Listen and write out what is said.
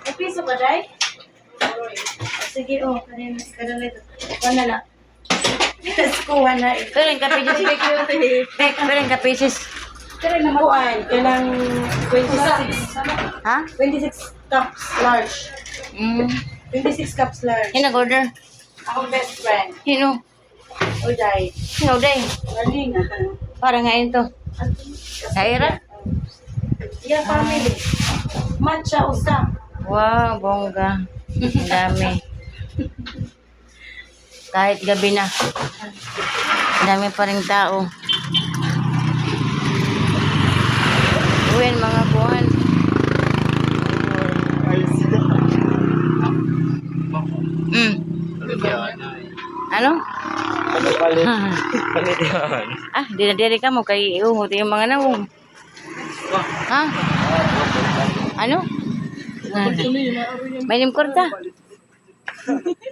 Ay, piso ka, Day? Sige, kanina ito. Wala na. Kuha na. Pero yung kapisis. Pero yung kapisis. Kuhaan, kailang 26. Ha? 26 cups large. 26 cups large. Yung nag-order. Akong best friend. Sino? O, Day. Sino, day? Galing, Parang ngayon to. Kaira? Yeah, family. Matcha usap. Wow, bongga. Ang dami. Kahit gabi na. Ang dami pa rin tao. Uwin, mga buwan. Ano? Dinadiri ka mo kay iungot yung mga nawong. Ha? Ano? May nimkorta.